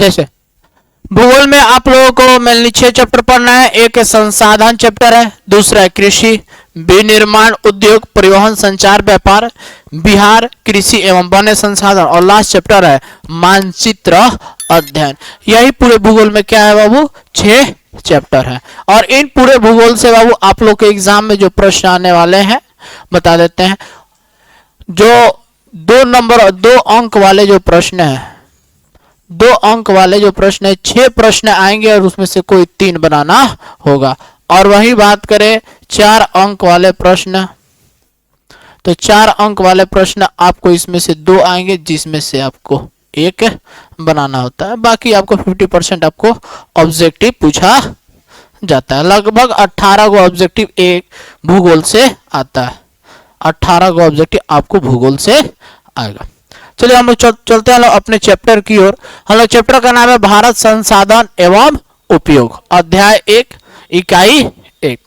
जैसे भूगोल में आप लोगों को मेनली 6 चैप्टर पढ़ना है। एक संसाधन चैप्टर है, दूसरा है कृषि, विनिर्माण, उद्योग, परिवहन, संचार, व्यापार, बिहार, कृषि एवं वन्य संसाधन, और लास्ट चैप्टर है मानचित्र अध्ययन। यही पूरे भूगोल में क्या है बाबू, 6 चैप्टर है। और इन पूरे भूगोल से बाबू आप लोग के एग्जाम में जो प्रश्न आने वाले हैं बता देते हैं। जो 2 अंक वाले जो प्रश्न है, 2 अंक वाले जो प्रश्न है, 6 प्रश्न आएंगे और उसमें से कोई 3 बनाना होगा। और वही बात करें 4 अंक वाले प्रश्न, तो 4 अंक वाले प्रश्न आपको इसमें से 2 आएंगे, जिसमें से आपको 1 बनाना होता है। बाकी आपको 50% आपको ऑब्जेक्टिव पूछा जाता है। लगभग 18 को ऑब्जेक्टिव एक भूगोल से आता है। 18 को ऑब्जेक्टिव आपको भूगोल से आएगा। चलिए हम लोग चलते हैं अपने चैप्टर की ओर। हम लोग चैप्टर का नाम है भारत संसाधन एवं उपयोग, अध्याय 1, इकाई 1।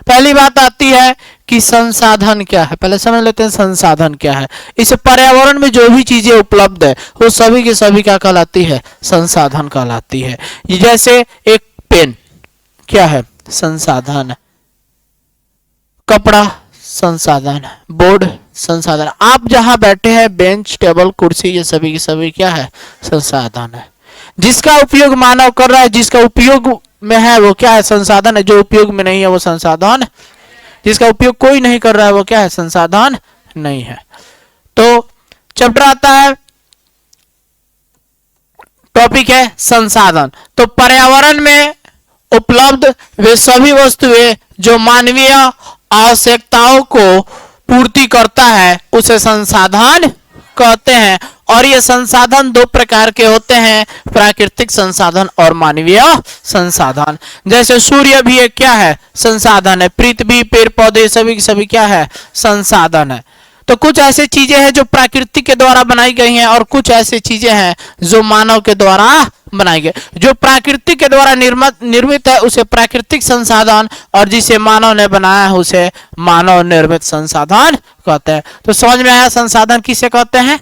पहली बात आती है कि संसाधन क्या है। पहले समझ लेते हैं संसाधन क्या है। इस पर्यावरण में जो भी चीजें उपलब्ध है वो सभी की सभी क्या कहलाती है, संसाधन कहलाती है। जैसे एक पेन क्या है, संसाधन। कपड़ा संसाधन, बोर्ड संसाधन, आप जहां बैठे हैं बेंच टेबल कुर्सी, ये सभी की सभी क्या है, संसाधन है। जिसका उपयोग मानव कर रहा है, जिसका उपयोग में है वो क्या है, संसाधन है। जो उपयोग में नहीं है वो संसाधन, जिसका उपयोग कोई नहीं कर रहा है वो क्या है, संसाधन नहीं है। तो चैप्टर आता है, टॉपिक है संसाधन। तो पर्यावरण में उपलब्ध वे सभी वस्तुएं जो मानवीय आवश्यकताओं को पूर्ति करता है उसे संसाधन कहते हैं। और ये संसाधन 2 प्रकार के होते हैं, प्राकृतिक संसाधन और मानवीय संसाधन। जैसे सूर्य भी एक क्या है, संसाधन है। पृथ्वी, पेड़ पौधे सभी सभी क्या है, संसाधन है। तो कुछ ऐसी चीजें हैं जो प्रकृति के द्वारा बनाई गई हैं और कुछ ऐसी चीजें हैं जो मानव के द्वारा बनाई गई। जो प्रकृति के द्वारा निर्मित है उसे प्राकृतिक संसाधन, और जिसे मानव ने बनाया है उसे मानव निर्मित संसाधन कहते हैं। तो समझ में आया संसाधन किसे कहते हैं।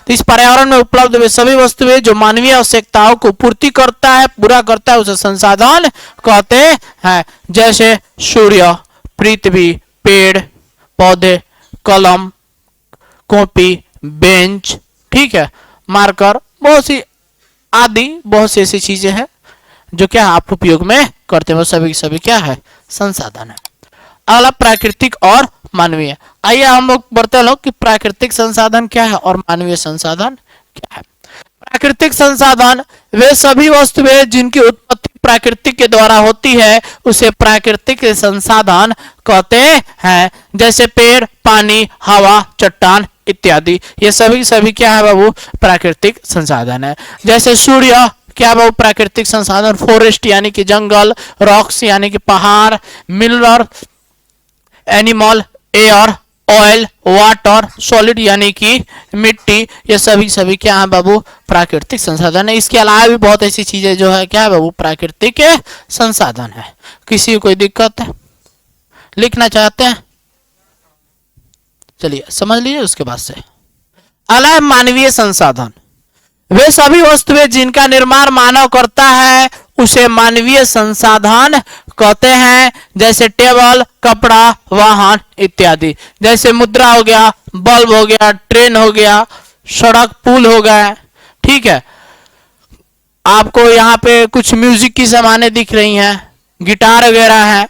तो इस पर्यावरण में उपलब्ध वे सभी वस्तुएं जो मानवीय आवश्यकताओं को पूर्ति करता है, पूरा करता है, उसे संसाधन कहते हैं। जैसे सूर्य, पृथ्वी, पेड़ पौधे, कलम, कॉपी, बेंच, ठीक है, मार्कर, बहुत सी आदि बहुत सी ऐसी चीजें हैं जो क्या आप उपयोग में करते हैं, वो सभी सभी क्या है, संसाधन है। अगला प्राकृतिक और मानवीय। आइए हम लोग बढ़ते लोग कि प्राकृतिक संसाधन क्या है और मानवीय संसाधन क्या है। प्राकृतिक संसाधन वे सभी वस्तुएं जिनकी उत्पत्ति प्राकृतिक के द्वारा होती है उसे प्राकृतिक संसाधन कहते हैं। जैसे पेड़, पानी, हवा, चट्टान इत्यादि, ये सभी सभी क्या है बाबू, प्राकृतिक संसाधन है। जैसे सूर्य क्या बाबू, प्राकृतिक संसाधन। फॉरेस्ट यानी कि जंगल, रॉक्स यानी कि पहाड़, mineral, animal, air, oil, water, solid यानी कि मिट्टी, ये सभी सभी क्या है बाबू, प्राकृतिक संसाधन है। इसके अलावा भी बहुत ऐसी चीजें जो है क्या है बाबू, प्राकृतिक संसाधन है। किसी को कोई दिक्कत है, लिखना चाहते हैं, चलिए समझ लीजिए। उसके बाद से अगला है मानवीय संसाधन। वे सभी वस्तुएं जिनका निर्माण मानव करता है उसे मानवीय संसाधन कहते हैं। जैसे टेबल, कपड़ा, वाहन इत्यादि। जैसे मुद्रा हो गया, बल्ब हो गया, ट्रेन हो गया, सड़क, पुल हो गया, ठीक है। आपको यहाँ पे कुछ म्यूजिक की सामानें दिख रही हैं, गिटार वगैरह है,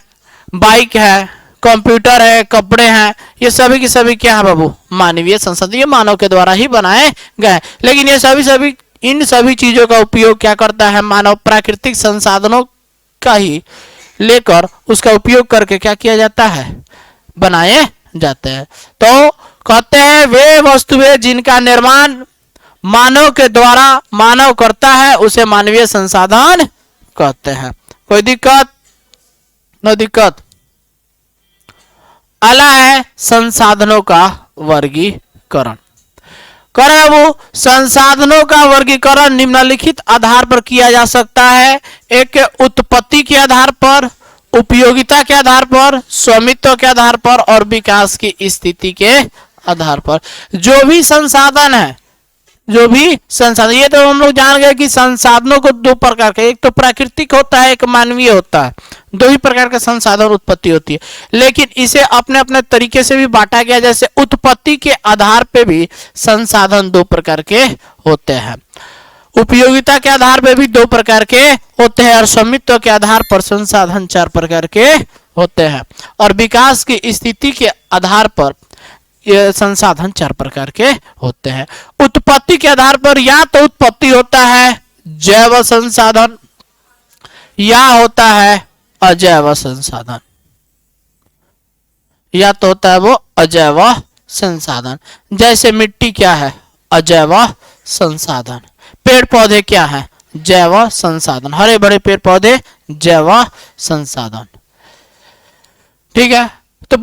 बाइक है, कंप्यूटर है, कपड़े हैं, ये सभी की सभी क्या है बाबू, मानवीय संसाधन। ये मानव के द्वारा ही बनाए गए। लेकिन ये सभी इन सभी चीजों का उपयोग क्या करता है मानव, प्राकृतिक संसाधनों का ही लेकर उसका उपयोग करके क्या किया जाता है, बनाए जाते हैं। तो कहते हैं वे वस्तुएं जिनका निर्माण मानव के द्वारा मानव करता है उसे मानवीय संसाधन कहते हैं। कोई दिक्कत? नो दिक्कत। अगला है संसाधनों का वर्गीकरण। वो संसाधनों का वर्गीकरण निम्नलिखित आधार पर किया जा सकता है। एक, उत्पत्ति के आधार पर, उपयोगिता के आधार पर, स्वामित्व के आधार पर और विकास की स्थिति के आधार पर। जो भी संसाधन है जो भी संसाधन, ये तो हम लोग जान गए कि संसाधनों को दो प्रकार के, एक तो प्राकृतिक होता है, एक मानवीय होता है, दो ही प्रकार के संसाधन उत्पत्ति होती है। लेकिन इसे अपने अपने तरीके से भी बांटा गया, जैसे उत्पत्ति के आधार पे भी संसाधन दो प्रकार के होते हैं, उपयोगिता के आधार पे भी दो प्रकार के होते हैं, और स्वामित्व के आधार पर संसाधन चार प्रकार के होते हैं, और विकास की स्थिति के आधार पर ये संसाधन चार प्रकार के होते हैं। उत्पत्ति के आधार पर या तो उत्पत्ति होता है जैव संसाधन या होता है अजैव संसाधन, या तो होता है वो अजैव संसाधन। जैसे मिट्टी क्या है, अजैव संसाधन। पेड़ पौधे क्या है, जैव संसाधन। हरे भरे पेड़ पौधे जैव संसाधन। ठीक है, तो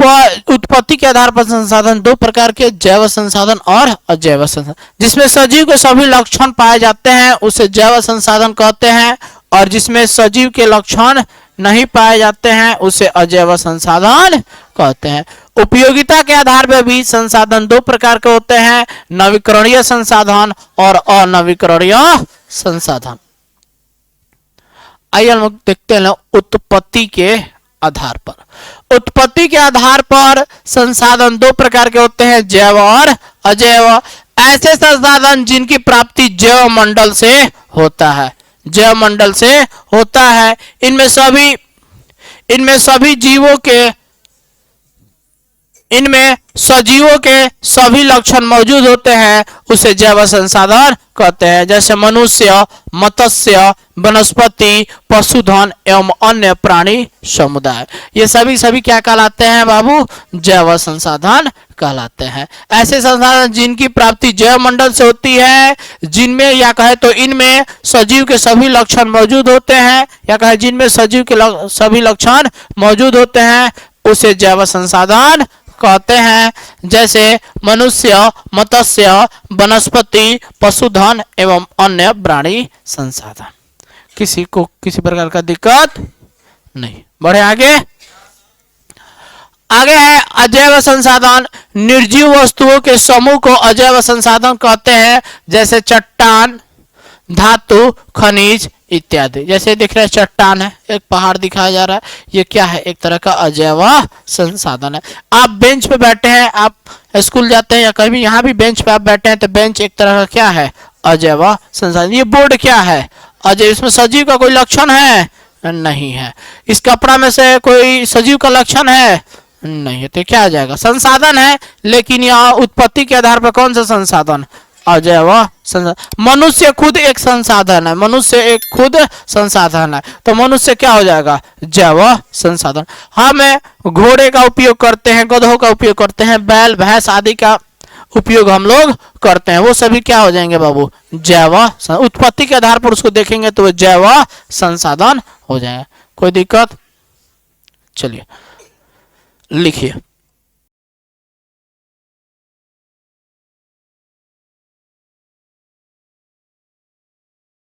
उत्पत्ति के आधार पर संसाधन दो प्रकार के, जैव संसाधन और अजैव संसाधन। जिसमें सजीव के सभी लक्षण पाए जाते हैं उसे जैव संसाधन कहते हैं, और जिसमें सजीव के लक्षण नहीं पाए जाते हैं उसे अजैव संसाधन कहते हैं। उपयोगिता के आधार पर भी संसाधन दो प्रकार के होते हैं, नवीकरणीय संसाधन और अनवीकरणीय संसाधन। आइए हम लोग देखते हैं उत्पत्ति के आधार पर। उत्पत्ति के आधार पर संसाधन दो प्रकार के होते हैं, जैव और अजैव। ऐसे संसाधन जिनकी प्राप्ति जैव मंडल से होता है, जैव मंडल से होता है, इनमें सजीवों के सभी लक्षण मौजूद होते हैं, उसे जैव संसाधन कहते हैं। जैसे मनुष्य, मत्स्य, वनस्पति, पशुधन एवं अन्य प्राणी समुदाय, ये सभी क्या कहलाते हैं बाबू, जैव संसाधन कहलाते हैं। ऐसे संसाधन जिनकी प्राप्ति जैव मंडल से होती है, जिनमें या कहे तो इनमें सजीव के सभी लक्षण मौजूद होते हैं, या कहे जिनमें सजीव के सभी लक्षण मौजूद होते हैं, उसे जैव संसाधन कहते हैं। जैसे मनुष्य, मत्स्य, वनस्पति, पशुधन एवं अन्य प्राणी संसाधन। किसी को किसी प्रकार का दिक्कत नहीं। बढ़े आगे है अजैव संसाधन। निर्जीव वस्तुओं के समूह को अजैव संसाधन कहते हैं, जैसे चट्टान, धातु, खनिज इत्यादि। जैसे दिख रहा है चट्टान है, एक पहाड़ दिखाया जा रहा है, ये क्या है, एक तरह का अजैव संसाधन है। आप बेंच पे बैठे हैं, आप स्कूल जाते हैं या कहीं यहाँ भी बेंच पे आप बैठे हैं, तो बेंच एक तरह का क्या है, अजैव संसाधन। ये बोर्ड क्या है, अजैव। इसमें सजीव का कोई लक्षण है, नहीं है। इस कपड़ा में से कोई सजीव का लक्षण है, नहीं है, तो क्या आ जाएगा, संसाधन है। लेकिन यहाँ उत्पत्ति के आधार पर कौन सा संसाधन, अजैव संसाधन। मनुष्य खुद एक संसाधन है, मनुष्य एक खुद संसाधन है, तो मनुष्य क्या हो जाएगा, जैव संसाधन। हम घोड़े का उपयोग करते हैं, गधों का उपयोग करते हैं, बैल भैंस आदि का उपयोग हम लोग करते हैं, वो सभी क्या हो जाएंगे बाबू, जैव। उत्पत्ति के आधार पर उसको देखेंगे तो वो जैव संसाधन हो जाएगा। कोई दिक्कत, चलिए लिखिए।